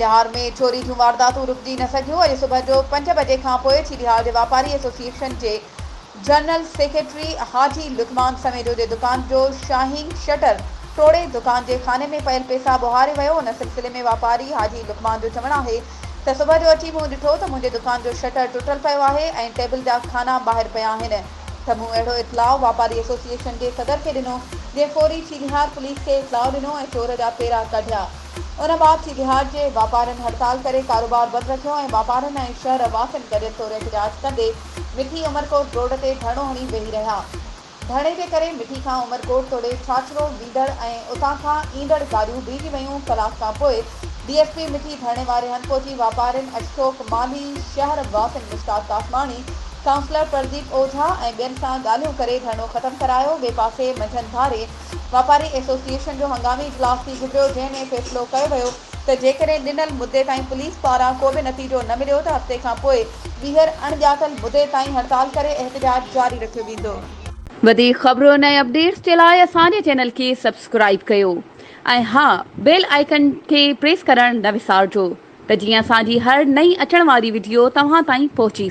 चीलिहार में चोरी जूं वारदातूं रुकिजी न सघियूं। अॼु सुबुह जो 5 बजे खां पोइ चीलिहार जे वापारी एसोसिएशन जे जनरल सेक्रेटरी हाजी लुकमान समेत जे दुकान जो शाहीन शटर तोड़े दुकान के खाने में पयल पैसा बुहारे वियो। उन सिलसिले में वापारी हाजी लुकमान जो चवणु आहे त सुबुह जो अची मूं ॾिठो त मुंहिंजे दुकान जो शटर टुटल पियो आहे ऐं टेबल जा खाना ॿाहिरि पिया आहिनि त मूं अहिड़ो इतलाउ वापारी एसोसिएशन के सदर खे ॾिनो, जंहिं फौरी चीलिहार पुलिस के इतलाउ ॾिनो ऐं चोर जा पेरा कढिया। उन बाद चीलिहार जे वापारनि हड़ताल करे कारोबार बंदि रखियो ऐं वापारनि ऐं शहर वासियुनि गॾियल तौरु एहतजाज कंदे मिठी उमरकोट रोड ते धरणो हणी वेही रहिया। धरणे जे करे मिठी खां उमरकोट तोड़े छाछरो वीदड़ ऐं उतां खां ईंदड़ गाॾियूं बीठी वयूं। कलाक खां पोइ डीएसपी मिठी धरणे वारे हंधि पहुची वापारियुनि अशोक माली, शहर वासियुनि मुश्ताक कासमाणी, काउंसलर प्रदीप ओझा ऐं ॿियनि सां ॻाल्हियूं करे धरणो ख़त्म करायो। ॿिए पासे मंझंदि धारे वापारी एसोसिएशन जो हंगामी इजलास थी गुज़रियो, जंहिं में फ़ैसिलो कयो वियो त जेकॾहिं ॾिनल मुदे ताईं पुलिस पारां को बि नतीजो न मिलियो त हफ़्ते खां पोइ ॿीहर अणॼातल मुदे ताईं हड़ताल करे एहतजाज जारी रखियो वेंदो। वधीक ख़बरुनि ऐं अपडेट्स जे लाइ असांजे चैनल खे सब्सक्राइब कयो ऐं हा, बेल आइकन खे प्रेस करणु न विसारिजो त जीअं असांजी हर नई अचण वारी वीडियो तव्हां ताईं पहुची